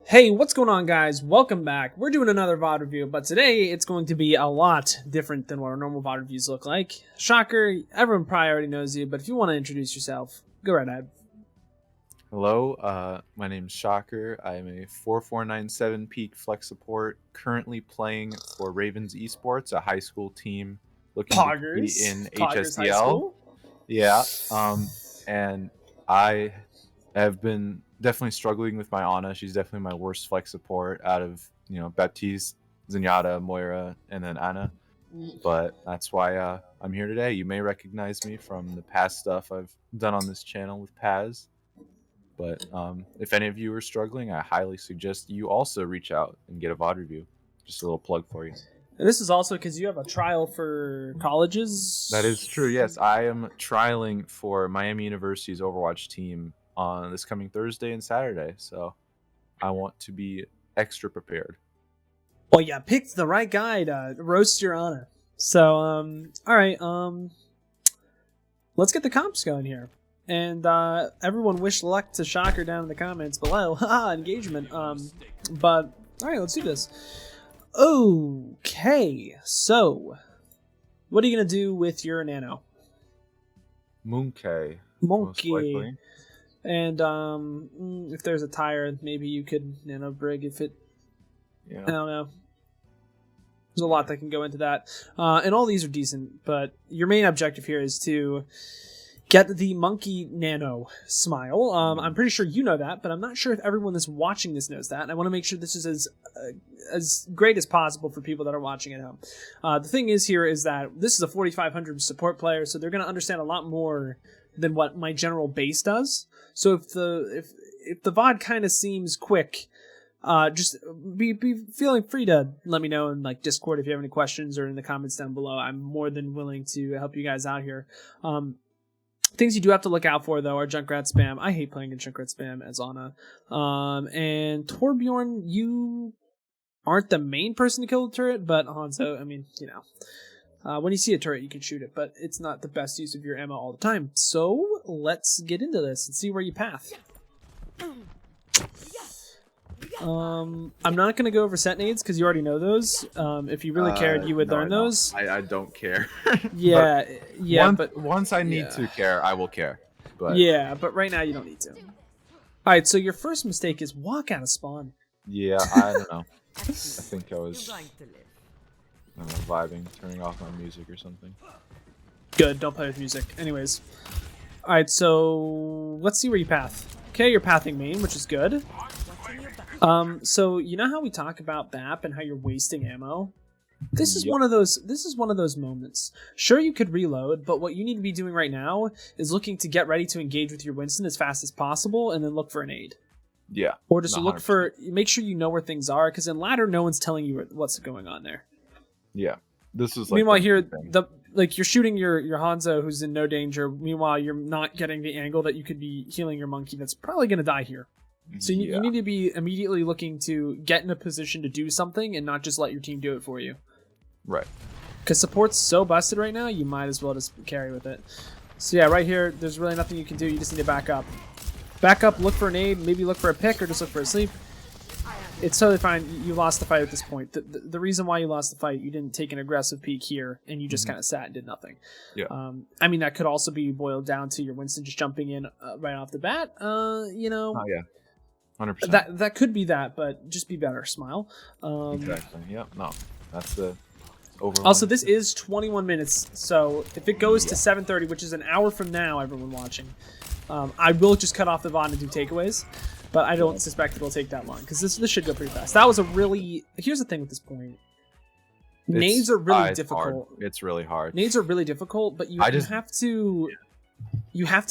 Hey, what's going on, guys? Welcome back. We're doing another VOD review, but today it's going to be a lot different than what our normal VOD reviews look like. Shocker, everyone probably already knows you, but if you want to introduce yourself, go right ahead. Hello, my name's Shocker. I am a 4497 peak flex support, currently playing for Ravens Esports, a high school team looking to compete in Poggers High HSDL. School. Yeah, and I have been definitely struggling with my Ana. She's definitely my worst flex support out of Baptiste, Zenyatta, Moira, and then Ana. But that's why I'm here today. You may recognize me from the past stuff I've done on this channel with Paz. But if any of you are struggling, I highly suggest you also reach out and get a VOD review. Just a little plug for you. And this is also because you have a trial for colleges. That is true, yes. I am trialing for Miami University's Overwatch team on this coming Thursday and Saturday, so I want to be extra prepared. Well, yeah, picked the right guy to roast your Ana. So, alright, let's get the comps going here. And everyone wish luck to Shocker down in the comments below. Haha, engagement. But alright, let's do this. Okay, so what are you gonna do with your nano? Monkey. Monkey. And if there's a tire, maybe you could nano brig if it. Yeah. I don't know. There's a lot that can go into that, and all these are decent. But your main objective here is to get the monkey nano smile. I'm pretty sure you know that, but I'm not sure if everyone that's watching this knows that. And I want to make sure this is as great as possible for people that are watching at home. The thing is here is that this is a 4500 support player, so they're going to understand a lot more than what my general base does. So if the VOD kind of seems quick, just be feeling free to let me know in like Discord if you have any questions or in the comments down below. I'm more than willing to help you guys out here. Things you do have to look out for, though, are Junkrat spam. I hate playing in Junkrat spam as Ana. And Torbjorn, you aren't the main person to kill the turret, but Hanzo, I mean, when you see a turret, you can shoot it, but it's not the best use of your ammo all the time. So, let's get into this and see where you path. I'm not going to go over set nades because you already know those. If you really cared, you would learn those. I don't care. Yeah, but once I need to care, I will care. But yeah, but right now you don't need to. Alright, so your first mistake is walk out of spawn. Yeah, I don't know. I think I was vibing, turning off my music or something. Good, don't play with music. Anyways. Alright, so let's see where you path. Okay, you're pathing main, which is good. So you know how we talk about BAP and how you're wasting ammo? This is one of those moments. Sure, you could reload, but what you need to be doing right now is looking to get ready to engage with your Winston as fast as possible and then look for an aid. Yeah. Or just look for, make sure you know where things are, because in ladder no one's telling you what's going on there. Yeah. This is like meanwhile here you're shooting your Hanzo who's in no danger. Meanwhile, you're not getting the angle that you could be healing your monkey that's probably gonna die here. So you need to be immediately looking to get in a position to do something and not just let your team do it for you. Right. Because support's so busted right now, you might as well just carry with it. So yeah, right here, there's really nothing you can do. You just need to back up. Back up, look for an aid, maybe look for a pick, or just look for a sleep. It's totally fine. You lost the fight at this point. The reason why you lost the fight, you didn't take an aggressive peek here, and you just kind of sat and did nothing. Yeah. I mean, that could also be boiled down to your Winston just jumping in right off the bat. Oh, yeah. 100%. That could be that, but just be better. Smile. Exactly. Yep. No, that's the overall. Also, this is 21 minutes, so if it goes to 7:30, which is an hour from now, everyone watching, I will just cut off the VOD and do takeaways, but I don't suspect it'll take that long because this should go pretty fast. That was a really. Here's the thing with this point. Nades are really difficult. It's really hard. Nades are really difficult, but you have to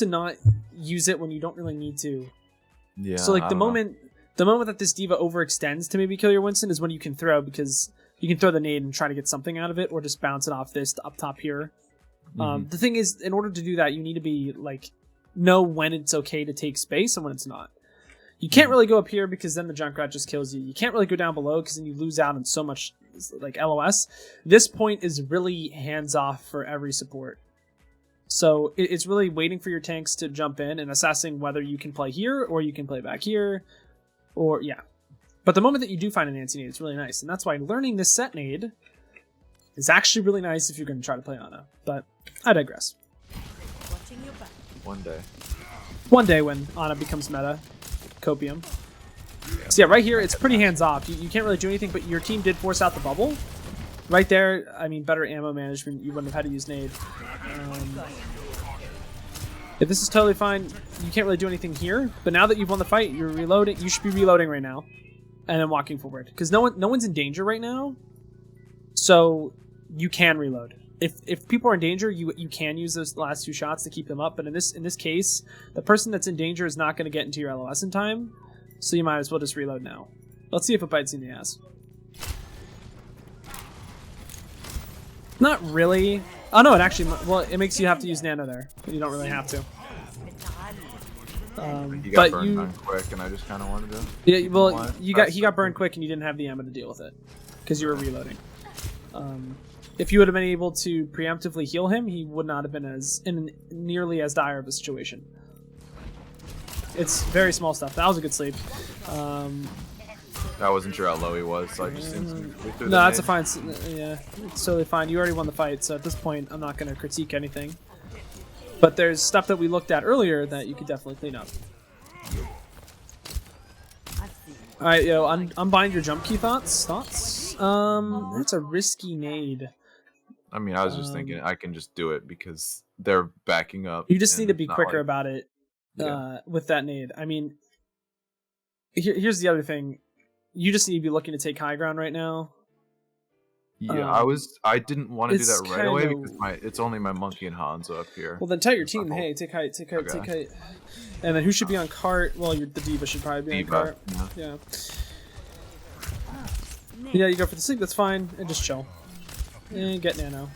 not use it when you don't really need to. Yeah. So like the moment that this diva overextends to maybe kill your Winston is when you can throw, because you can throw the nade and try to get something out of it, or just bounce it off this up top here. The thing is, in order to do that, you need to be like know when it's okay to take space and when it's not. You can't really go up here because then the Junkrat just kills you. You can't really go down below because then you lose out on so much like LOS. This point is really hands off for every support. So it's really waiting for your tanks to jump in and assessing whether you can play here or you can play back here, or yeah. But the moment that you do find an anti-nade, it's really nice. And that's why learning this set nade is actually really nice if you're going to try to play Ana. But I digress. One day. One day when Ana becomes meta, copium. So yeah, right here, it's pretty hands-off. You can't really do anything, but your team did force out the bubble. Right there, I mean, better ammo management, you wouldn't have had to use nade. If this is totally fine, you can't really do anything here. But now that you've won the fight, you're reloading. You should be reloading right now, and then walking forward because no one's in danger right now. So you can reload. If people are in danger, you can use those last 2 shots to keep them up. But in this case, the person that's in danger is not going to get into your LOS in time, so you might as well just reload now. Let's see if it bites you in the ass. Not really. Oh no, it actually, well, it makes you have to use nano there, but you don't really have to. He got burned on quick, and I just kind of wanted to. Yeah, well, he got burned quick, and you didn't have the ammo to deal with it because you were reloading. If you would have been able to preemptively heal him, he would not have been nearly as dire of a situation. It's very small stuff. That was a good sleep. I wasn't sure how low he was, so I just instantly threw No, that's a fine. Yeah, it's totally fine. You already won the fight, so at this point, I'm not going to critique anything. But there's stuff that we looked at earlier that you could definitely clean up. All right, yo, unbind your jump key thoughts. That's a risky nade. I mean, I was just thinking I can just do it because they're backing up. You just need to be quicker about it with that nade. I mean, here's the other thing. You just need to be looking to take high ground right now. Yeah, I didn't want to do that right away because it's only my monkey and Hanzo up here. Well, then tell your team, hey, take height. And then who should be on cart? Well, the D.Va should probably be on cart. Yeah. Yeah, you go for the sleep, that's fine, and just chill. And get nano.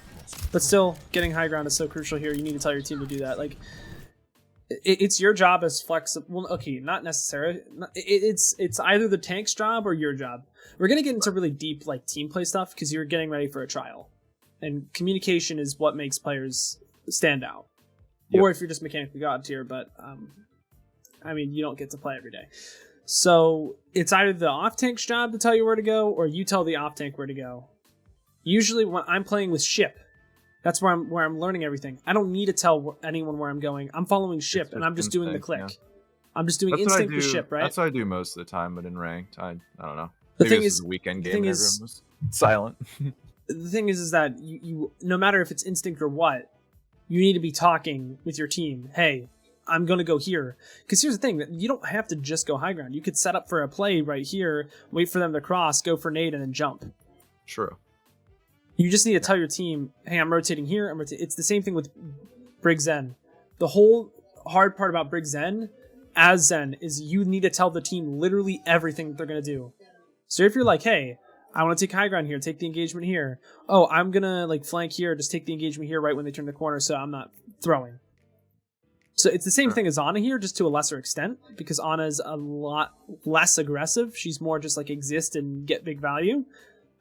But still, getting high ground is so crucial here, you need to tell your team to do that. Like, it's your job as flexible. Well, okay, not necessarily. It's either the tank's job or your job. We're gonna get into really deep like team play stuff because you're getting ready for a trial, and communication is what makes players stand out. Yep. Or if you're just mechanically god tier, but I mean, you don't get to play every day. So it's either the off tank's job to tell you where to go, or you tell the off tank where to go. Usually, when I'm playing with ship. That's where I'm learning everything. I don't need to tell anyone where I'm going. I'm following ship, and I'm just doing the click. Yeah. I'm just doing instinct with ship, right? That's what I do most of the time, but in ranked, I don't know. Maybe this is a weekend game and everyone was silent. The thing is that you no matter if it's instinct or what, you need to be talking with your team. Hey, I'm going to go here. Because here's the thing, you don't have to just go high ground. You could set up for a play right here, wait for them to cross, go for nade, and then jump. True. You just need to tell your team, hey, I'm rotating here. It's the same thing with Brig Zen. The whole hard part about Brig Zen, as Zen, is you need to tell the team literally everything that they're going to do. So if you're like, hey, I want to take high ground here, take the engagement here. Oh, I'm going to like flank here, just take the engagement here right when they turn the corner so I'm not throwing. So it's the same thing as Ana here, just to a lesser extent, because Ana's a lot less aggressive. She's more just like exist and get big value.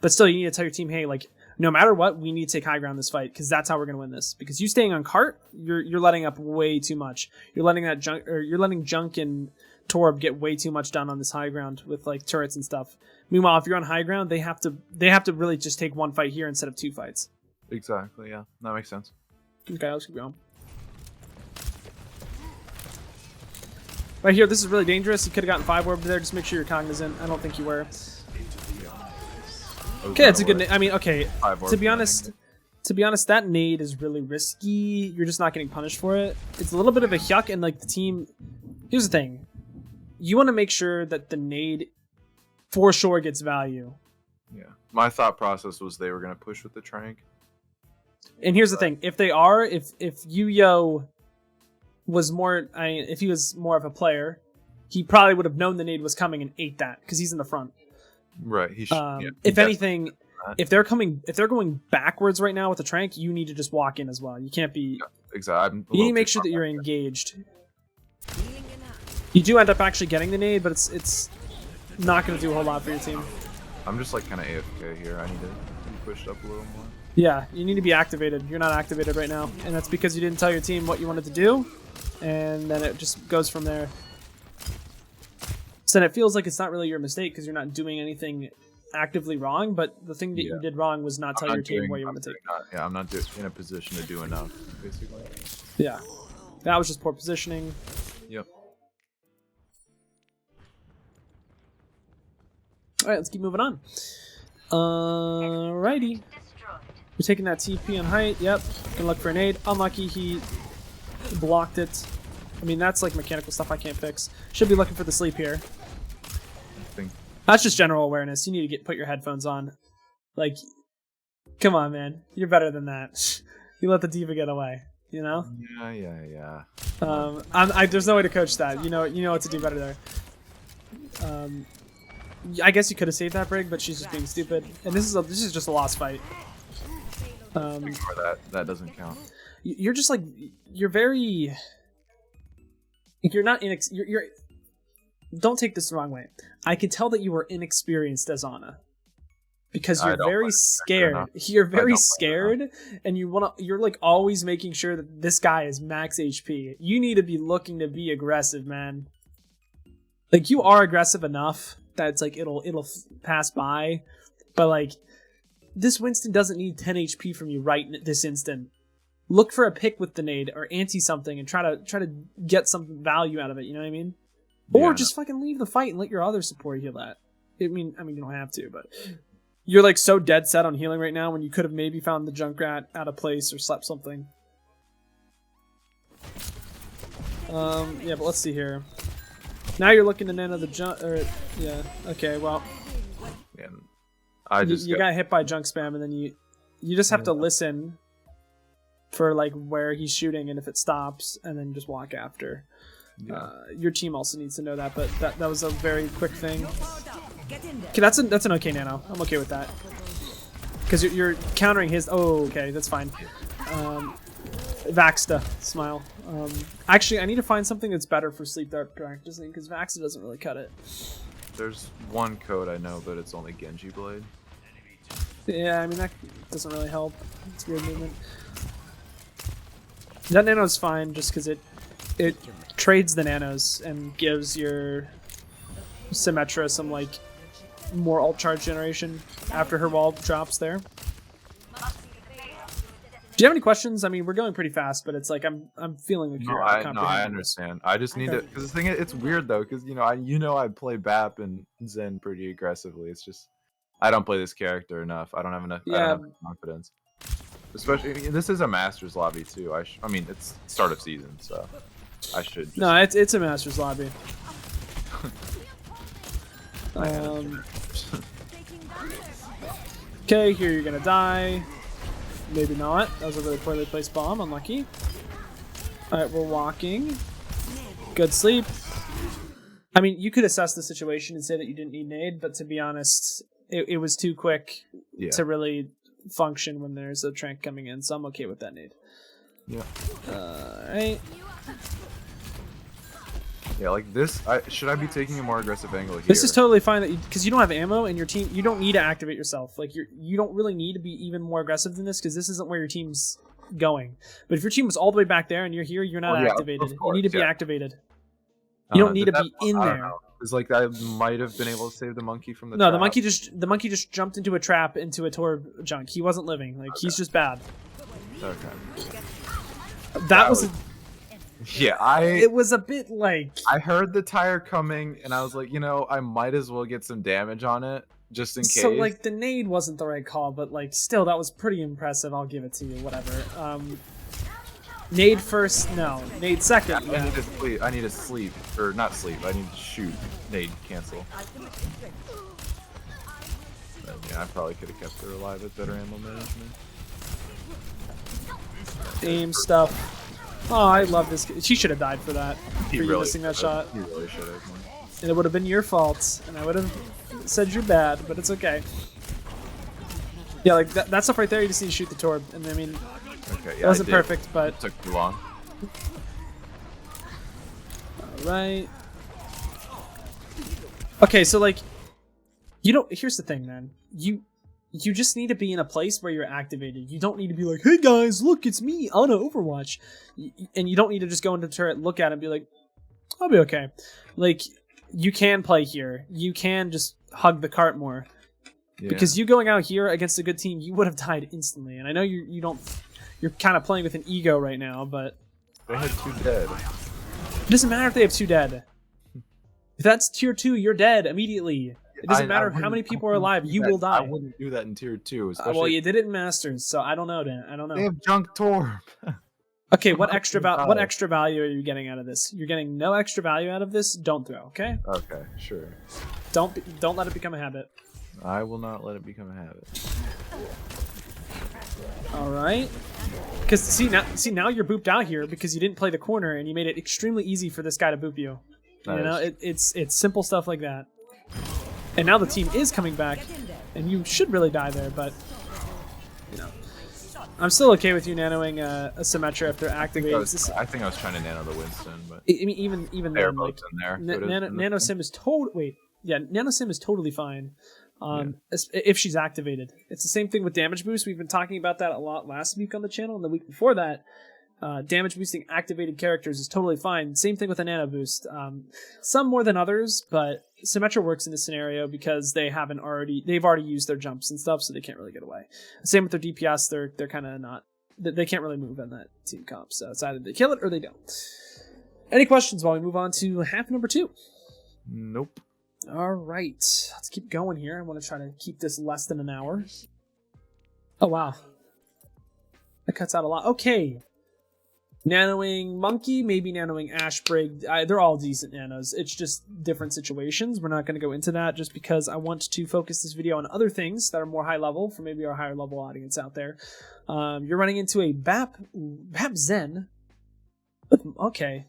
But still, you need to tell your team, hey, like, no matter what, we need to take high ground this fight because that's how we're going to win this. Because you staying on cart, you're letting up way too much. You're letting Junk and Torb get way too much done on this high ground with like turrets and stuff. Meanwhile, if you're on high ground, they have to really just take one fight here instead of 2 fights. Exactly. Yeah, that makes sense. Okay, let's keep going. Right here, this is really dangerous. You could have gotten 5 orb there. Just make sure you're cognizant. I don't think you were. Okay, that's a good nade. I mean, okay, to be honest, that nade is really risky. You're just not getting punished for it. It's a little bit of a yuck, and like the team... Here's the thing. You want to make sure that the nade for sure gets value. Yeah. My thought process was they were going to push with the trank. And here's the thing. If they are, if Yuyo was more... if he was more of a player, he probably would have known the nade was coming and ate that, because he's in the front. Right. He should, if anything, if they're going backwards right now with the trank, you need to just walk in as well. You can't be. Yeah, exactly. You need to make sure that you're engaged. You do end up actually getting the nade, but it's not going to do a whole lot for your team. I'm just like kind of AFK here. I need to be pushed up a little more. Yeah, you need to be activated. You're not activated right now, and that's because you didn't tell your team what you wanted to do, and then it just goes from there. So then it feels like it's not really your mistake because you're not doing anything actively wrong, but the thing that you did wrong was not tell your team where you want to take. I'm not in a position to do enough, basically. Yeah. That was just poor positioning. Yep. Alright, let's keep moving on. Alrighty. We're taking that TP on height. Yep. Gonna look for an aid. Unlucky, he blocked it. I mean, that's like mechanical stuff I can't fix. Should be looking for the sleep here. That's just general awareness. You need to put your headphones on. Like, come on, man. You're better than that. You let the diva get away. You know? Yeah. There's no way to coach that. You know what to do better there. I guess you could have saved that Brig, but she's just being stupid. And this is just a lost fight. That doesn't count. You're just like you're very. You're not you're. Don't take this the wrong way. I can tell that you are inexperienced as Ana. Because you're very scared. You're very scared, and you're like always making sure that this guy is max HP. You need to be looking to be aggressive, man. Like, you are aggressive enough that it's like it'll pass by, but like this Winston doesn't need 10 HP from you right this instant. Look for a pick with the nade or anti something and try to get some value out of it. You know what I mean? Or just fucking leave the fight and let your other support heal that. I mean you don't have to, but. You're like so dead set on healing right now when you could have maybe found the Junkrat out of place or slept something. Yeah, but let's see here. Now you're looking to nano the junk. Yeah. Okay. Well. Yeah, you got hit by junk spam, and then you just have to listen for like where he's shooting, and if it stops, and then just walk after. Yeah. Your team also needs to know that, but that was a very quick thing. Okay, that's an okay nano. I'm okay with that. Because you're countering his... Oh, okay, that's fine. Vaxta, smile. Actually, I need to find something that's better for sleep practicing, because Vaxta doesn't really cut it. There's one code I know, but it's only Genji Blade. Yeah, I mean, that doesn't really help. It's weird movement. That nano's fine, just because it trades the nanos and gives your Symmetra some, like, more ult charge generation after her wall drops there. Do you have any questions? I mean, we're going pretty fast, but it's like I'm feeling like you're I understand. I just need to, because the thing is, it's weird though, because I play BAP and Zen pretty aggressively. It's just I don't play this character enough. I don't have enough. I don't have enough confidence. Especially this is a Masters lobby too. I mean it's start of season, so I should. Just... No, it's a Masters lobby. Okay, here you're gonna die. Maybe not. That was a really poorly placed bomb. Unlucky. Alright, we're walking. Good sleep. I mean, you could assess the situation and say that you didn't need nade, but to be honest, it was too quick to really function when there's a trank coming in, so I'm okay with that nade. Yeah. Alright. Yeah, like this. Should I be taking a more aggressive angle here? This is totally fine because you don't have ammo and your team. You don't need to activate yourself. Like you don't really need to be even more aggressive than this because this isn't where your team's going. But if your team was all the way back there and you're here, you're not activated. You need to be activated. You don't need to be in there. It's like I might have been able to save the monkey from the. No, trap. the monkey just jumped into a trap into a Torb junk. He wasn't living. Like he's just bad. Okay. That was. Yeah, It was a bit like... I heard the tire coming, and I was like, I might as well get some damage on it, just in case. So, like, the nade wasn't the right call, but, like, still, that was pretty impressive. I'll give it to you, whatever. Nade first, no. Nade second, I need to sleep. I need to sleep. Or, not sleep, I need to shoot. Nade, cancel. But, yeah, I probably could have kept her alive with better ammo management. Aim stuff. Oh, I love this. She should have died for that. For you missing that shot. He really should have. And it would have been your fault. And I would have said you're bad, but it's okay. Yeah, like that stuff right there, you just need to shoot the Torb. And I mean, it wasn't perfect, but... It took too long. Alright. Okay, so like... Here's the thing, man. You just need to be in a place where you're activated. You don't need to be like, hey guys, look, it's me, Ana Overwatch. And you don't need to just go into the turret, look at it, and be like, I'll be okay. Like, you can play here. You can just hug the cart more. Yeah. Because you going out here against a good team, you would have died instantly. And I know you don't. You're kind of playing with an ego right now, but they had 2 dead. It doesn't matter if they have 2 dead. If that's tier 2, you're dead immediately. It doesn't matter how many people are alive. You will die. I wouldn't do that in tier 2. Well, you did it in Masters, so I don't know, Dan. I don't know. They have Junk Torb. Okay, what extra value are you getting out of this? You're getting no extra value out of this. Don't throw, okay? Okay, sure. Don't let it become a habit. I will not let it become a habit. All right. Because see now you're booped out here because you didn't play the corner and you made it extremely easy for this guy to boop you. It's simple stuff like that. And now the team is coming back, and you should really die there, but you know, I'm still okay with you nanoing a Symmetra after activating. I think I was trying to nano the Winston, but I mean even then, like, in there. Nano Sim is Nano Sim is totally fine. If she's activated. It's the same thing with damage boost. We've been talking about that a lot last week on the channel, and the week before that. Damage boosting activated characters is totally fine. Same thing with a nano boost. Some more than others, but Symmetra works in this scenario because they've already used their jumps and stuff, so they can't really get away. Same with their DPS. They're kind of not. They can't really move in that team comp. So it's either they kill it or they don't. Any questions while we move on to half number 2? Nope. All right, let's keep going here. I want to try to keep this less than an hour. Oh wow, that cuts out a lot. Okay. Nanoing Monkey, maybe nanoing Ashbrig. They're all decent nanos. It's just different situations. We're not going to go into that just because I want to focus this video on other things that are more high level for maybe our higher level audience out there. You're running into a Bap Zen. Okay.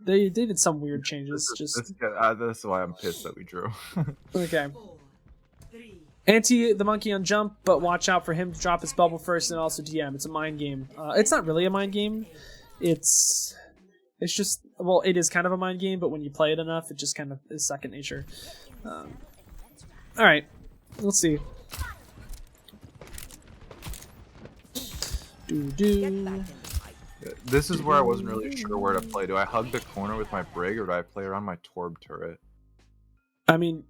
They did some weird changes. That's why I'm pissed that we drew. Okay. Anti the monkey on jump, but watch out for him to drop his bubble first and also DM. It's a mind game. It's not really a mind game. It's just, well, it is kind of a mind game, but when you play it enough, it just kind of is second nature. Alright, let's see. This is where I wasn't really sure where to play. Do I hug the corner with my Brig, or do I play around my Torb turret? I mean,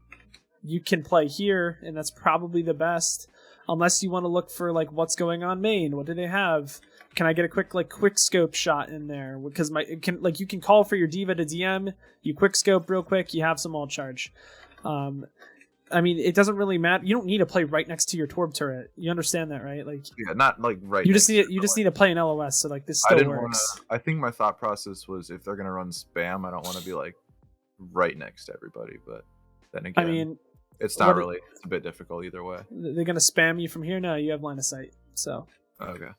you can play here, and that's probably the best. Unless you want to look for, like, what's going on main. What do they have? Can I get a quick scope shot in there? Because you can call for your D.Va to DM, you quick scope real quick, you have some all charge. I mean, it doesn't really matter. You don't need to play right next to your Torb turret. You understand that, right? Like, yeah, not like right. You just need to play an LOS, so like this still works. I think my thought process was if they're gonna run spam, I don't want to be like right next to everybody. But then again, I mean, it's not really. It's a bit difficult either way. They're gonna spam you from here. No, you have line of sight. So okay.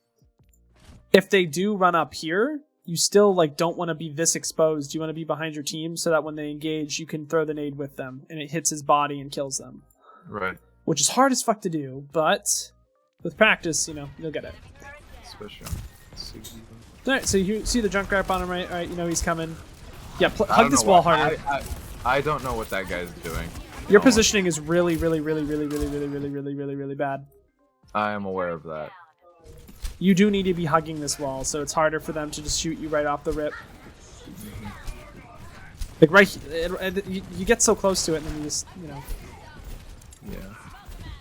If they do run up here, you still like don't want to be this exposed. You want to be behind your team so that when they engage, you can throw the nade with them and it hits his body and kills them. Right. Which is hard as fuck to do, but with practice, you'll get it. Especially on Alright, so you see the junk wrap on him, right? Alright, you know he's coming. Yeah, hug this wall harder. I don't know what that guy's doing. Your positioning is really, really, really, really, really, really, really, really, really, really bad. I am aware of that. You do need to be hugging this wall, so it's harder for them to just shoot you right off the rip. Like you get so close to it, and then you just, Yeah.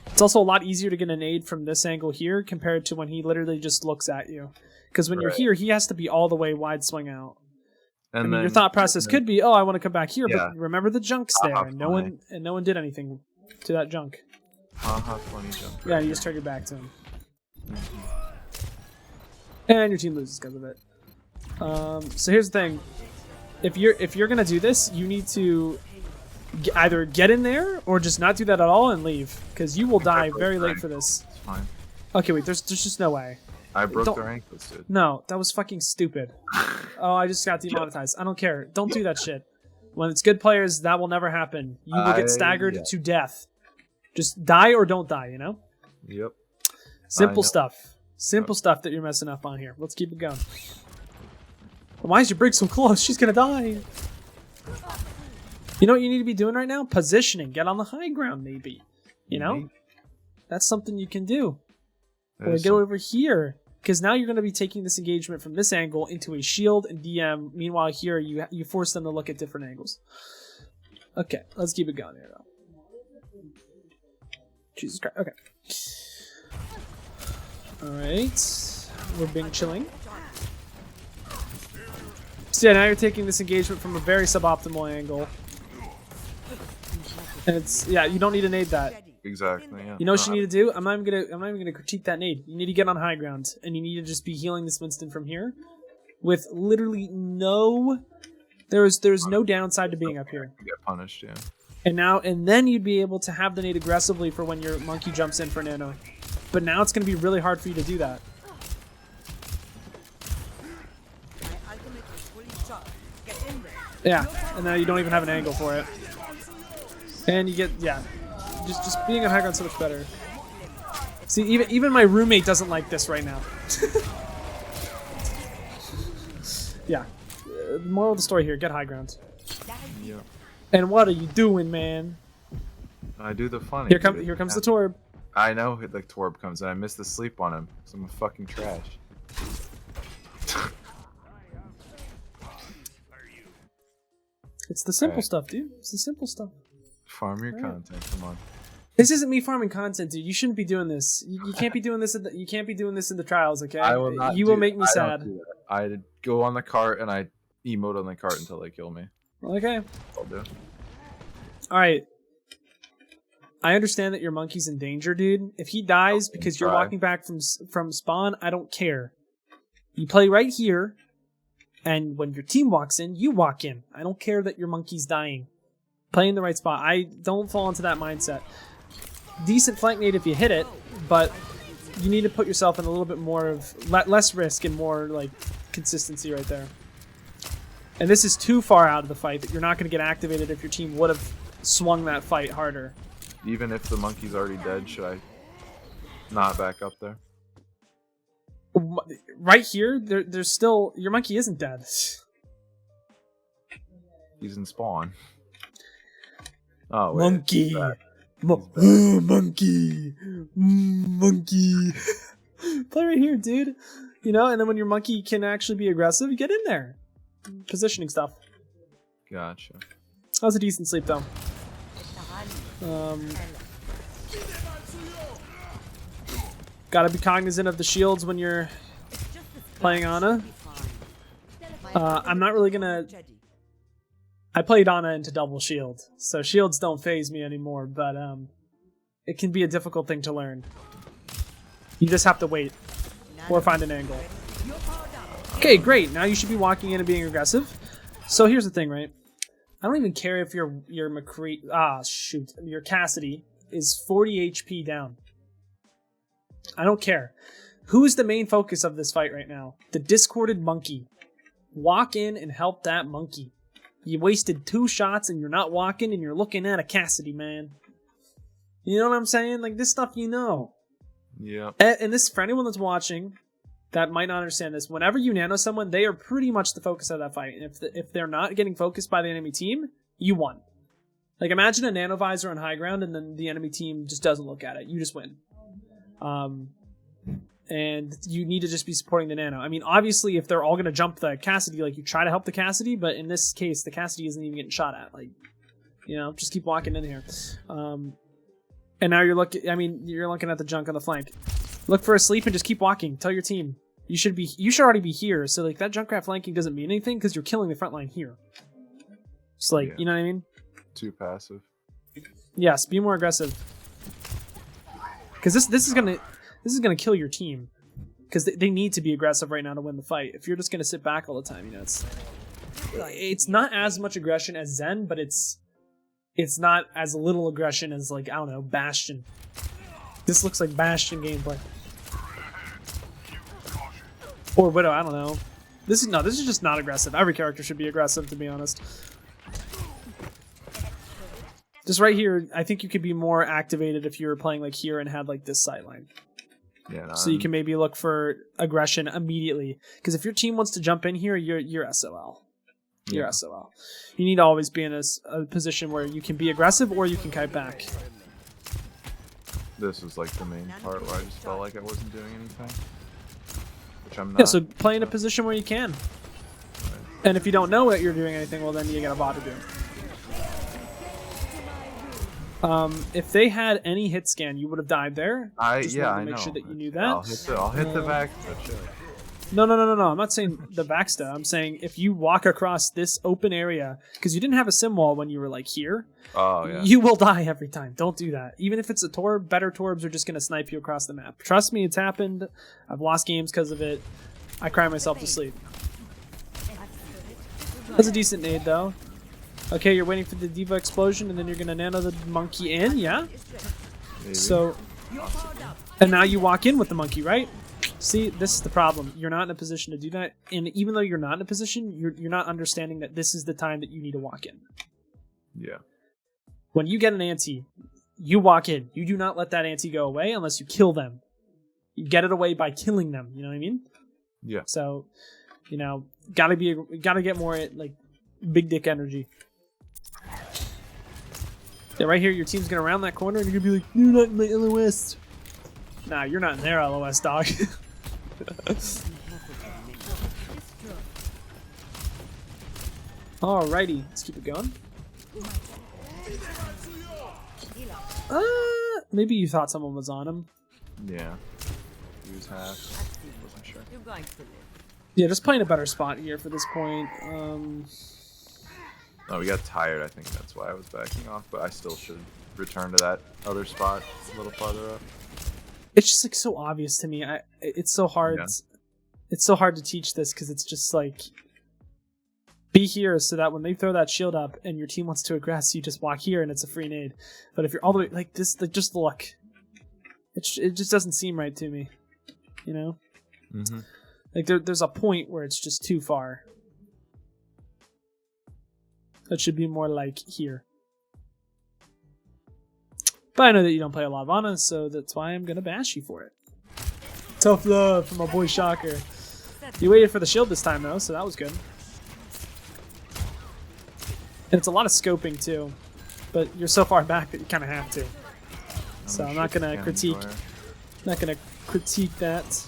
It's also a lot easier to get a nade from this angle here compared to when he literally just looks at you. Because when you're here, he has to be all the way wide swing out. And I mean, your thought process could be, oh, I want to come back here, but remember the junk's there, and no one did anything to that junk. Funny junk. Yeah, you just turn your back to him. And your team loses because of it. So here's the thing: if you're gonna do this, you need to either get in there or just not do that at all and leave, because you will die very late for this. It's fine. Okay, wait. There's just no way. I broke their ankles, dude. No, that was fucking stupid. Oh, I just got demonetized. I don't care. Don't do that shit. When it's good players, that will never happen. You will get staggered to death. Just die or don't die, Yep. Simple stuff. Simple stuff that you're messing up on here. Let's keep it going. Why is your Brig so close? She's gonna die. You know what you need to be doing right now? Positioning. Get on the high ground, maybe. That's something you can do. Or get over here. Because now you're going to be taking this engagement from this angle into a shield and DM. Meanwhile, here you force them to look at different angles. Okay, let's keep it going here, though. Jesus Christ. Okay. Alright. We're being chilling. So yeah, now you're taking this engagement from a very suboptimal angle. And it's, yeah, you don't need to nade that. Exactly. Yeah. You know what you need to do? I'm not even gonna critique that nade. You need to get on high ground, and you need to just be healing this Winston from here, with literally no. There's no downside to being up here. You get punished, yeah. And then you'd be able to have the nade aggressively for when your monkey jumps in for nano. But now it's gonna be really hard for you to do that. Yeah, and now you don't even have an angle for it. And you get, yeah. Just being on high ground so much better. See, even my roommate doesn't like this right now. Yeah. Moral of the story here: get high ground. Yeah. And what are you doing, man? I do the funny. Here comes the Torb. I know the Torb comes, and I miss the sleep on him because I'm a fucking trash. It's the simple stuff, dude. It's the simple stuff. Farm your content. Come on. This isn't me farming content, dude. You shouldn't be doing this. You can't be doing this. You can't be doing this in the trials, okay? I will not. You will make me sad. I go on the cart and I emote on the cart until they kill me. Okay. I'll do. All right. I understand that your monkey's in danger, dude. If he dies because you're walking back from spawn, I don't care. You play right here, and when your team walks in, you walk in. I don't care that your monkey's dying. Play in the right spot. I don't fall into that mindset. Decent flank nade if you hit it, but you need to put yourself in a little bit more of less risk and more like consistency right there. And this is too far out of the fight that you're not going to get activated if your team would have swung that fight harder. Even if the monkey's already dead, should I not back up there? Right here, there's still... Your monkey isn't dead. He's in spawn. Oh, wait. Monkey! Monkey! Monkey! Play right here, dude. You know, and then when your monkey can actually be aggressive, you get in there. Positioning stuff. Gotcha. That was a decent sleep, though. Gotta be cognizant of the shields when you're playing Ana. I'm not really gonna... I played Ana into double shield, so shields don't phase me anymore, but it can be a difficult thing to learn. You just have to wait, or find an angle. Okay, great, now you should be walking in and being aggressive. So here's the thing, right? I don't even care if your McCree... your Cassidy is 40 HP down. I don't care. Who is the main focus of this fight right now? The discorded monkey. Walk in and help that monkey. You wasted 2 shots and you're not walking and you're looking at a Cassidy, man. You know what I'm saying? Like, this stuff you know. Yeah. And this, for anyone that's watching that might not understand this, whenever you nano someone, they are pretty much the focus of that fight. And if they're not getting focused by the enemy team, you won. Like, imagine a nano visor on high ground and then the enemy team just doesn't look at it. You just win. And you need to just be supporting the nano. I mean, obviously, if they're all going to jump the Cassidy, like, you try to help the Cassidy, but in this case, the Cassidy isn't even getting shot at. Like, you know, just keep walking in here. And now you're looking at the junk on the flank. Look for a sleep and just keep walking. Tell your team. You should already be here. So, like, that Junkrat flanking doesn't mean anything because you're killing the front line here. It's like, you know what I mean? Too passive. Yes, be more aggressive. Because this is gonna kill your team. Because they need to be aggressive right now to win the fight. If you're just gonna sit back all the time, you know, it's not as much aggression as Zen, but it's not as little aggression as, like, I don't know, Bastion. This looks like Bastion gameplay. Or Widow, I don't know. This is just not aggressive. Every character should be aggressive, to be honest. Just right here, I think you could be more activated if you were playing, like, here and had, like, this sideline. Yeah. No, so you can maybe look for aggression immediately. Because if your team wants to jump in here, you're SOL. You're SOL. You need to always be in a position where you can be aggressive or you can kite back. This was like the main part where I just felt like I wasn't doing anything. Which I'm not. Yeah, so play in a position where you can. And if you don't know that you're doing anything, well, then you got a bot to do. If they had any hit scan, you would have died there. Just Yeah, wanted I to know. make sure that you knew that. I'll hit the back. No. I'm not saying the Baxter. I'm saying if you walk across this open area, because you didn't have a sim wall when you were like here, Oh yeah. you will die every time. Don't do that. Even if it's a Torb, better Torbs are just going to snipe you across the map. Trust me, it's happened. I've lost games because of it. I cry myself to sleep. That's a decent nade, though. Okay, you're waiting for the Diva explosion, and then you're going to nano the monkey in, yeah? Maybe. So, and now you walk in with the monkey, right? See, this is the problem. You're not in a position to do that, and even though you're not in a position, you're not understanding that this is the time that you need to walk in. Yeah. When you get an anti, you walk in. You do not let that anti go away unless you kill them. You get it away by killing them. You know what I mean? Yeah. So, gotta get more like big dick energy. Yeah, right here, your team's gonna round that corner, and you're gonna be like, "You're not in my LOS." Nah, you're not in their LOS, dog. Alrighty, let's keep it going. Maybe you thought someone was on him. Yeah. He was half. Wasn't sure. Yeah, just playing a better spot here for this point. Oh, we got tired. I think that's why I was backing off, but I still should return to that other spot a little farther up. It's just like so obvious to me. It's so hard. Yeah. It's so hard to teach this because it's just like be here so that when they throw that shield up and your team wants to aggress, you just walk here and it's a free nade. But if you're all the way like this, like just look, it just doesn't seem right to me. You know, like there's a point where it's just too far. That should be more like here. But I know that you don't play a lot of Ana, so that's why I'm gonna bash you for it. Tough love from my boy Shocker. You waited for the shield this time though, so that was good. And it's a lot of scoping too, but you're so far back that you kind of have to. So I'm not gonna critique. Not gonna critique that.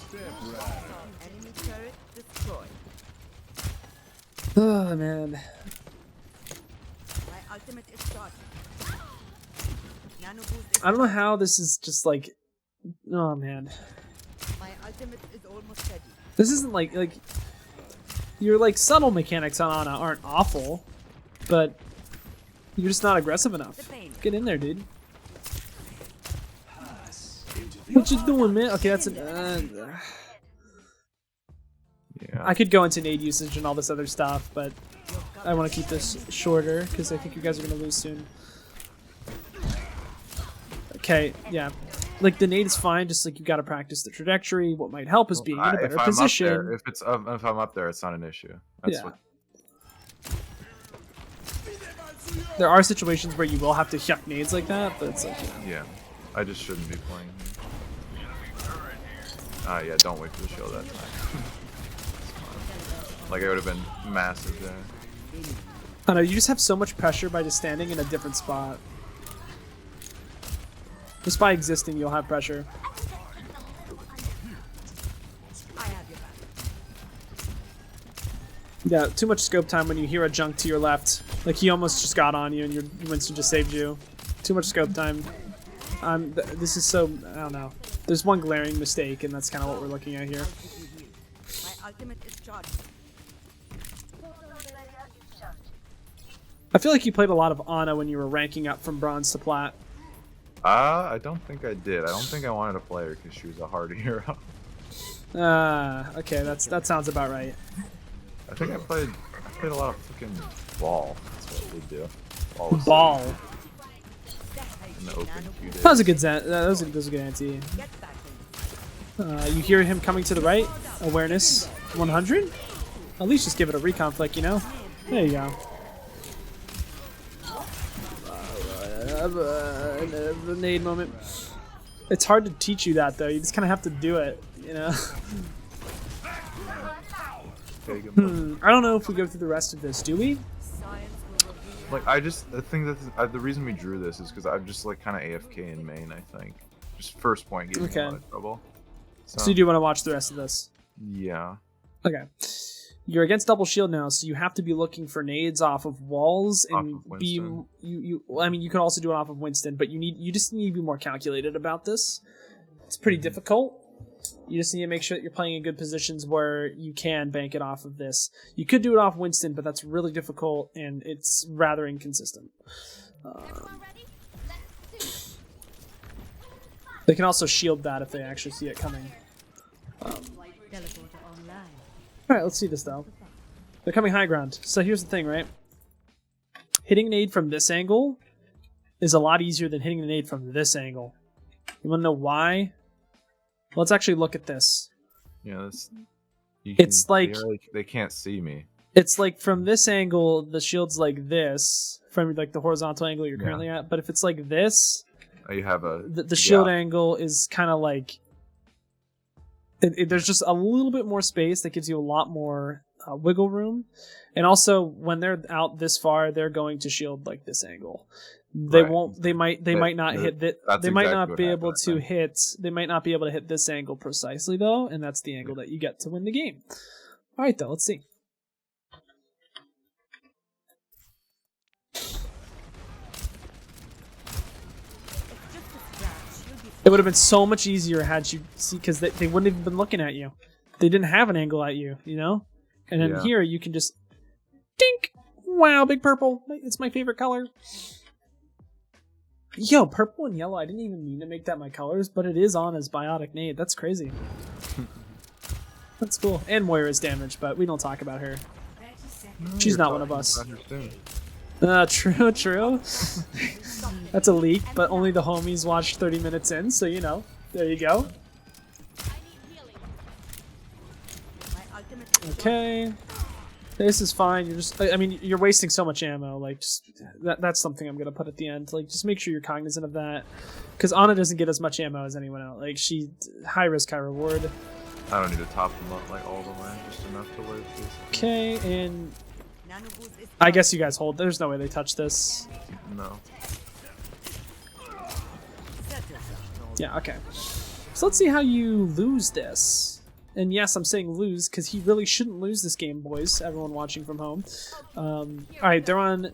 Oh man. I don't know how this is just like. Oh man. This isn't like your like subtle mechanics on Ana aren't awful, but you're just not aggressive enough. Get in there, dude. What you doing, man? Okay, that's an. Yeah. I could go into nade usage and all this other stuff, but I want to keep this shorter because I think you guys are gonna lose soon. Okay, yeah. Like the nade is fine, just like you gotta practice the trajectory. What might help is being in a better position. If I'm up there, it's not an issue. That's Yeah. what. There are situations where you will have to yuck nades like that, but it's like, Yeah. I just shouldn't be playing here. Yeah, don't wait for the show that time. Like, it would have been massive there. I don't know, you just have so much pressure by just standing in a different spot. Just by existing, you'll have pressure. Yeah, too much scope time when you hear a junk to your left. Like, he almost just got on you and your Winston just saved you. Too much scope time. This is so... I don't know. There's one glaring mistake, and that's kind of what we're looking at here. I feel like you played a lot of Ana when you were ranking up from bronze to plat. I don't think I did. I don't think I wanted to play her because she was a hard hero. Okay, that sounds about right. I think I played a lot of fucking ball. That's what we do. Ball. In the open few days. That was a good that was a good anti. You hear him coming to the right. Awareness 100. At least just give it a recon flick, you know. There you go. Nade moment. It's hard to teach you that though. You just kind of have to do it, you know. I don't know if we go through the rest of this. Do we? Like, I think that the reason we drew this is because I'm just like kind of AFK in main. I think just first point gave me a lot of trouble. So you do want to watch the rest of this? Yeah. Okay. You're against double shield now, so you have to be looking for nades off of walls and Off of be Winston. I mean, you can also do it off of Winston, but you just need to be more calculated about this. It's pretty difficult. You just need to make sure that you're playing in good positions where you can bank it off of this. You could do it off Winston, but that's really difficult and it's rather inconsistent. They can also shield that if they actually see it coming. Alright, let's see this though. They're coming high ground. So here's the thing, right? Hitting an nade from this angle is a lot easier than hitting a nade from this angle. You wanna know why? Let's actually look at this. Yeah, It's like- they can't see me. It's like from this angle, the shield's like this, from like the horizontal angle you're Yeah. currently at. But if it's like this, You have a the shield angle is kind of like there's just a little bit more space that gives you a lot more wiggle room, and also when they're out this far, they're going to shield like this angle. They Right. won't. They might not hit that. that's They might exactly not what be happened, able I to think. hit. They might not be able to hit this angle precisely though, and that's the angle that you get to win the game. All right, though. Let's see. It would have been so much easier had you see, because they wouldn't have been looking at you. They didn't have an angle at you, you know? And then Yeah. here you can just dink! Wow, big purple. It's my favorite color. Yo, purple and yellow. I didn't even mean to make that my colors, but it is on as Biotic Nade. That's crazy. That's cool. And Moira's damaged, but we don't talk about her. She's not one of us. True, true. That's a leak, but only the homies watched 30 minutes in, so you know. There you go. Okay. This is fine. You're just, I mean, you're wasting so much ammo. Like, just, that's something I'm gonna put at the end. Like, just make sure you're cognizant of that. Because Ana doesn't get as much ammo as anyone else. Like, high risk, high reward. I don't need to top them up like all the way, just enough to live. Okay, and I guess you guys hold. There's no way they touch this. No. Yeah, okay. So let's see how you lose this. And yes, I'm saying lose because he really shouldn't lose this game, boys. Everyone watching from home. All right, they're on.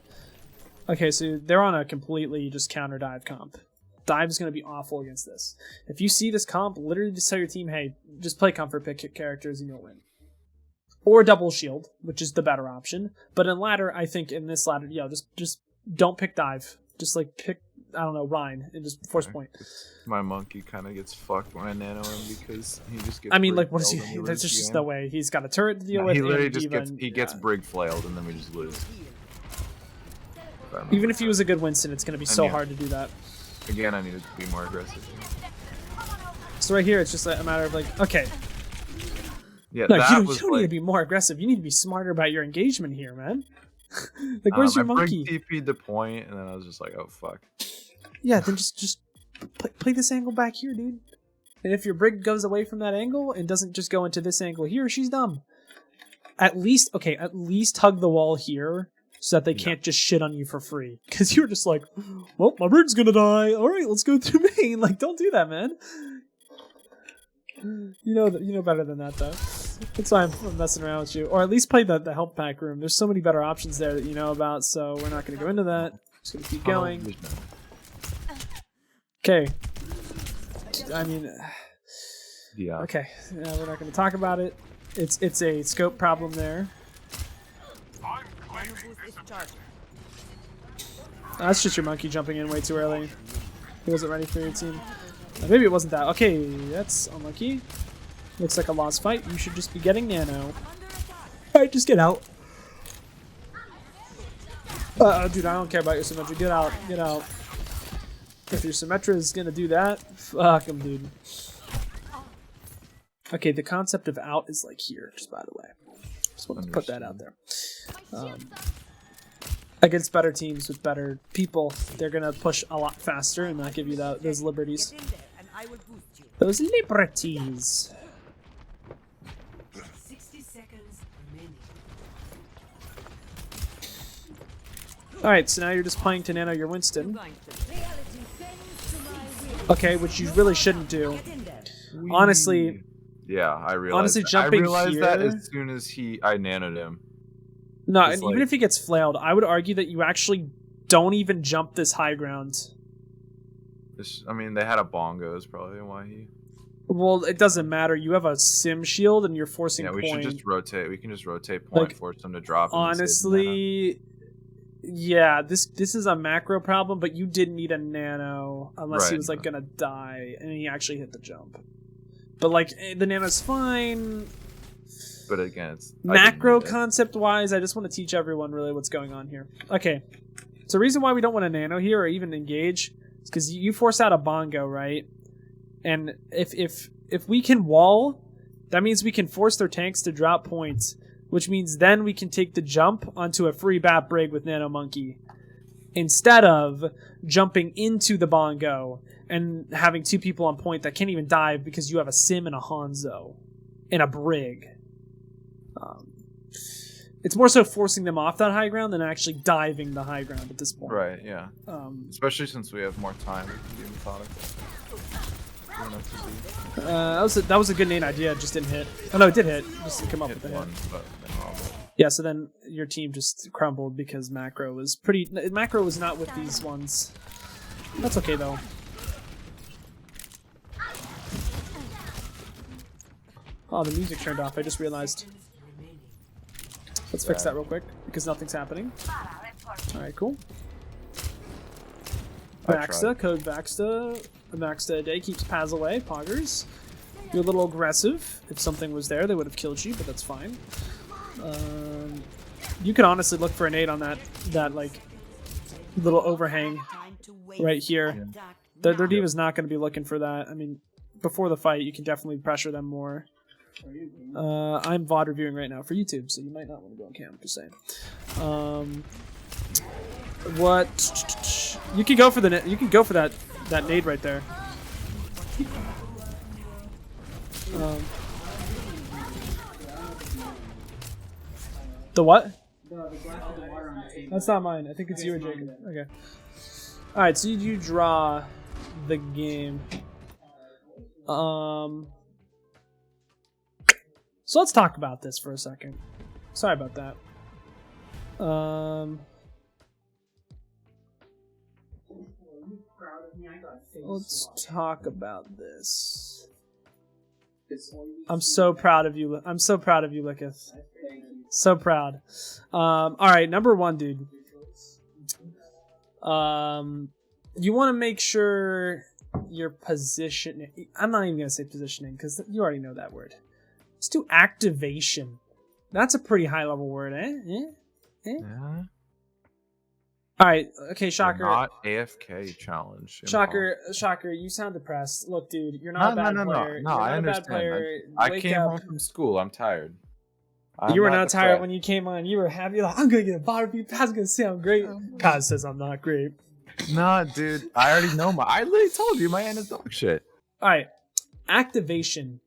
Okay, so they're on a completely just counter dive comp. Dive is going to be awful against this. If you see this comp, literally just tell your team, hey, just play comfort pick characters and you'll win. Or double shield, which is the better option. But in ladder, I think in this ladder, yeah, just don't pick dive. Just like pick, I don't know, Rhine and just force point. My monkey kind of gets fucked when I nano him because he just gets. I mean, like, brig what is flailed he? and we There's lose the just game. no way. He's got a turret to deal with. He and literally a just D.Va, gets yeah. brig flailed and then we just lose. Even if he was a good Winston, it's going to be so yeah. hard to do that. Again, I needed to be more aggressive. So right here, it's just a matter of like, okay, Yeah, no, that you was don't like, need to be more aggressive. You need to be smarter about your engagement here, man. Like, where's your I monkey? brig TP'd the point, and then I was just like, oh fuck. Yeah, then just play this angle back here, dude. And if your brig goes away from that angle and doesn't just go into this angle here, she's dumb. At least hug the wall here so that they can't just shit on you for free. Because you're just like, well, my brig's gonna die. All right, let's go through main. Like, don't do that, man. You know better than that, though. That's why I'm messing around with you. Or at least play the health pack room. There's so many better options there that you know about, so we're not going to go into that. Just going to keep going. Okay. I mean, Yeah. okay. We're not going to talk about it. It's a scope problem there. That's just your monkey jumping in way too early. He wasn't ready for your team. Maybe it wasn't that. Okay, that's unlucky. Looks like a lost fight. You should just be getting nano. Alright, just get out. Dude, I don't care about your Symmetra. Get out. Get out. If your Symmetra is gonna do that, fuck him, dude. Okay, the concept of out is like here, just by the way. Just want to put that out there. Against better teams with better people, they're gonna push a lot faster and not give you those liberties. Those liberties. 60 seconds remaining. Alright, so now you're just playing to nano your Winston. Okay, which you really shouldn't do. Honestly, Yeah, I realized. Honestly, that. jumping I realized that here- as soon as I nanoed him. No, It's and even like- if he gets flailed, I would argue that you actually don't even jump this high ground. I mean, they had a bongo is probably why he. Well, it doesn't matter. You have a sim shield, and you're forcing Yeah, we point. should just rotate. We can just rotate point, Like, force them to drop. and then save the mana. Honestly, yeah, this is a macro problem, but you didn't need a nano unless he Right. was like gonna die, and he actually hit the jump. But like the nano's fine. But again, it's I didn't Macro need it. concept wise, I just want to teach everyone really what's going on here. Okay, so the reason why we don't want to nano here or even engage is because you force out a bongo, right? And if we can wall, that means we can force their tanks to drop points, which means then we can take the jump onto a free bat brig with Nano Monkey instead of jumping into the bongo and having two people on point that can't even dive because you have a sim and a Hanzo and a brig. It's more so forcing them off that high ground than actually diving the high ground at this point. Right. Yeah. Especially since we have more time, we can be methodical. We don't have to be- That was a good name idea. It just didn't hit. Oh no, it did hit. Just didn't come up hit with a hit. one, but then we're all good. Yeah, so then your team just crumbled because macro was not with these ones. That's okay though. Oh, the music turned off. I just realized. Let's fix that real quick because nothing's happening. All right, cool. I Vaxta, tried. code Vaxta. Vaxta a day keeps Paz away. Poggers. You're a little aggressive. If something was there, they would have killed you, but that's fine. You could honestly look for a nade on that like little overhang right here. Their diva's not going to be looking for that. I mean, before the fight, you can definitely pressure them more. I'm VOD reviewing right now for YouTube, so you might not want to go on cam. Just saying. What you could go for that nade right there. The what? That's not mine. I think it's you or Jacob. Okay. All right. So you draw the game. So let's talk about this for a second. Sorry about that. Let's talk about this. I'm so proud of you. I'm so proud of you, Likith. So proud. All right, number one, dude. You want to make sure your positioning. I'm not even gonna say positioning because you already know that word. Let's do activation. That's a pretty high level word, eh? Yeah. All right. Okay, Shocker. Not AFK challenge. Shocker, you sound depressed. Look, dude, you're not a bad player. No, You're I not a bad understand. player. I Wake came up. home from school. I'm tired. You were not tired when you came on. You were happy. You're like, I'm gonna get a bottom view. Pat's gonna say I'm great. Kaz says I'm not great. Nah, dude. I already know I literally told you my end is dog shit. All right, activation.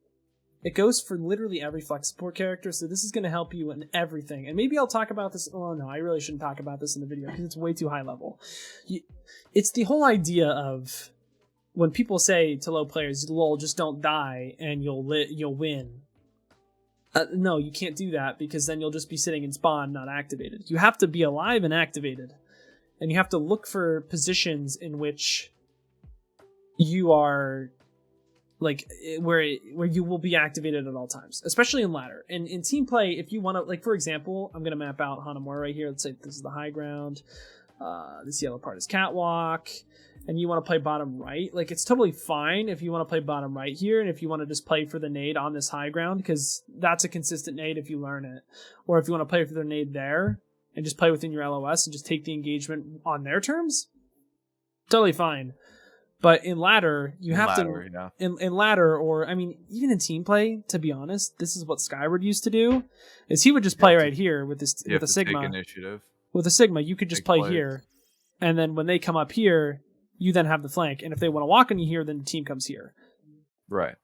It goes for literally every flex support character, so this is going to help you in everything. And maybe I'll talk about this. Oh no, I really shouldn't talk about this in the video because it's way too high level. It's the whole idea of when people say to low players, "Lol, just don't die and you'll win." No, you can't do that because then you'll just be sitting in spawn, not activated. You have to be alive and activated, and you have to look for positions in which you are. Like where you will be activated at all times, especially in ladder. And in team play, if you want to, like for example, I'm gonna map out Hanamura right here. Let's say this is the high ground. This yellow part is catwalk, and you want to play bottom right. Like it's totally fine if you want to play bottom right here, and if you want to just play for the nade on this high ground because that's a consistent nade if you learn it. Or if you want to play for the nade there and just play within your LOS and just take the engagement on their terms, totally fine. But in ladder, you have to Yeah. in ladder, or I mean, even in team play. To be honest, this is what Skyward used to do. Is he would just play right here with this You with have a to Sigma. take initiative. With a Sigma, you could just Take play plays. here, and then when they come up here, you then have the flank. And if they want to walk on you here, then the team comes here. Right.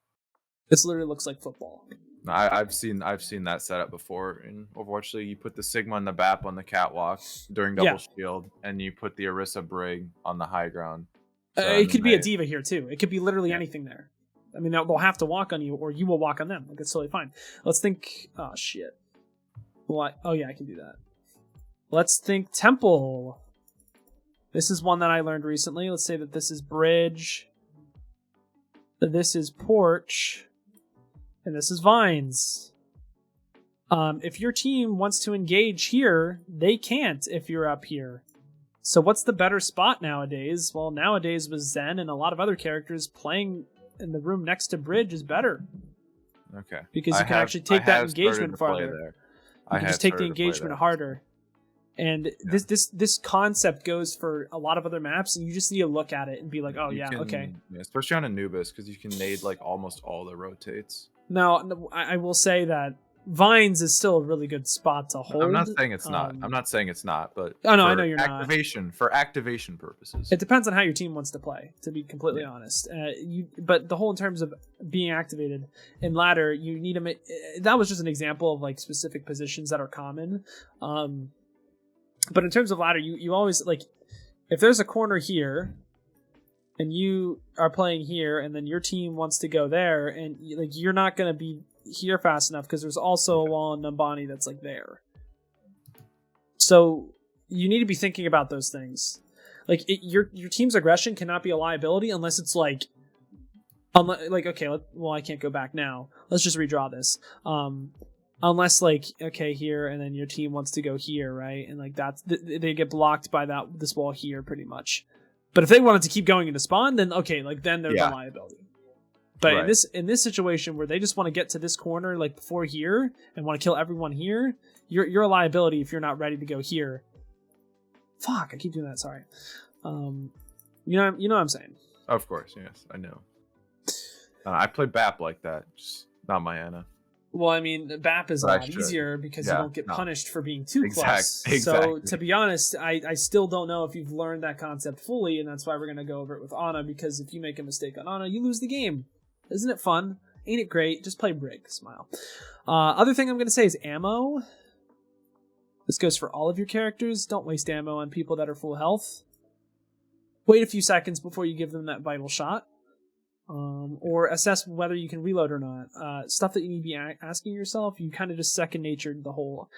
This literally looks like football. No, I've seen that setup before in Overwatch League. You put the Sigma and the BAP on the catwalk during double Yeah. shield, and you put the Orisa Brig on the high ground. So, It and could be a they- diva here too. It could be literally anything there. I mean, they'll have to walk on you, or you will walk on them. Like, it's totally fine. Let's think. Oh shit. What? Oh yeah, I can do that. Let's think temple. This is one that I learned recently. Let's say that this is bridge. This is porch. And this is vines. If your team wants to engage here, they can't if you're up here. So what's the better spot nowadays? Well, nowadays with Zen and a lot of other characters, playing in the room next to bridge is better. Okay. Because you can actually take that engagement farther. You can just take the engagement harder. And this concept goes for a lot of other maps, and you just need to look at it and be like, oh You yeah, can- okay. yeah, especially on Anubis, because you can nade like almost all the rotates. Now, I will say that Vines is still a really good spot to hold. I'm not saying it's not. I'm not saying it's not, but Oh, no, I for know you're not. activation for activation purposes. It depends on how your team wants to play, to be completely honest. But the whole in terms of being activated in ladder, you need to that was just an example of like specific positions that are common. But in terms of ladder, you always like, if there's a corner here, and you are playing here, and then your team wants to go there, and like you're not gonna be here fast enough because there's also a wall in Numbani that's like there. So you need to be thinking about those things. Like your team's aggression cannot be a liability unless it's like, okay, well I can't go back now. Let's just redraw this. Unless like, okay, here, and then your team wants to go here, right? And like that's they get blocked by this wall here pretty much. But if they wanted to keep going into spawn, then okay, like then they're the liability. But Right. in this situation where they just want to get to this corner like before here and want to kill everyone here, you're a liability if you're not ready to go here. Fuck, I keep doing that. Sorry. You know what I'm saying. Of course, yes, I know. I play BAP like that, just not my Ana. Well, I mean, BAP is a But I lot should. easier because you Yeah, don't get no. punished for being too close. Exactly. So, to be honest, I still don't know if you've learned that concept fully, and that's why we're going to go over it with Ana, because if you make a mistake on Ana, you lose the game. Isn't it fun? Ain't it great? Just play Brig. Smile. Other thing I'm going to say is ammo. This goes for all of your characters. Don't waste ammo on people that are full health. Wait a few seconds before you give them that vital shot. Or assess whether you can reload or not. Stuff that you need to be asking yourself, you kind of just second natured the whole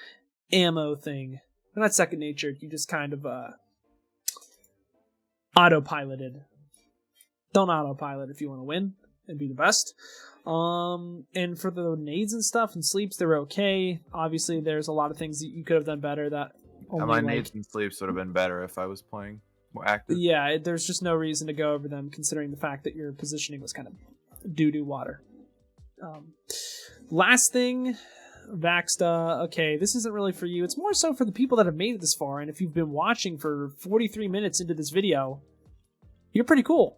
ammo thing. Not second natured, you just kind of autopiloted. Don't autopilot if you want to win and be the best. And for the nades and stuff and sleeps, they're okay. Obviously, there's a lot of things that you could have done better that only My like, nades and sleeps would have been better if I was playing more active. yeah, there's just no reason to go over them considering the fact that your positioning was kind of doo-doo water. Last thing, Vaxta. Okay, this isn't really for you. It's more so for the people that have made it this far, and if you've been watching for 43 minutes into this video, you're pretty cool.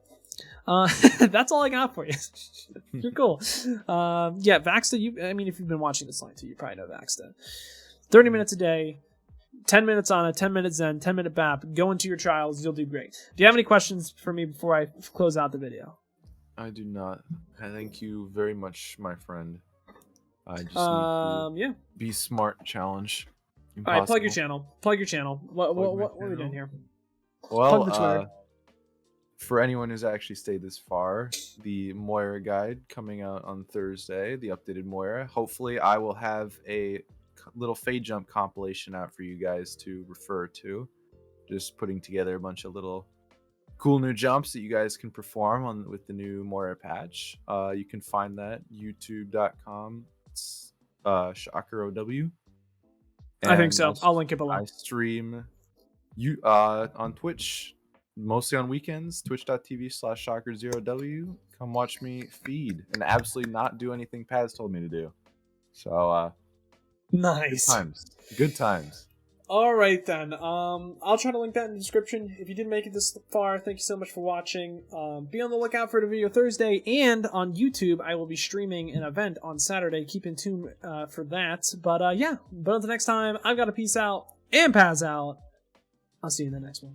That's all I got for you. You're cool. Yeah, Vaxta, I mean, if you've been watching this line too, you probably know Vaxta. 30 minutes a day, 10 minutes on it, 10 minutes Zen, 10 minute BAP. Go into your trials, you'll do great. Do you have any questions for me before I close out the video? I do not. I thank you very much, my friend. I just need Yeah. to be smart challenge. All right, plug your Impossible. channel. Plug your channel. What Plug my are we doing channel. here? Well, plug the Twitter. for anyone who's actually stayed this far, the Moira guide coming out on Thursday, the updated Moira. Hopefully, I will have a little fade jump compilation out for you guys to refer to. Just putting together a bunch of little cool new jumps that you guys can perform with the new Moira patch. You can find that youtube.com ShockerOW. I think so. And I'll link it below. I stream on Twitch, mostly on weekends, twitch.tv/shocker0w. Come watch me feed and absolutely not do anything Paz told me to do. So, Nice. Good times. All right then. I'll try to link that in the description. If you didn't make it this far, thank you so much for watching. Be on the lookout for the video Thursday, and on YouTube, I will be streaming an event on Saturday. Keep in tune for that. But yeah. But until next time, I've got to peace out and Paz out. I'll see you in the next one.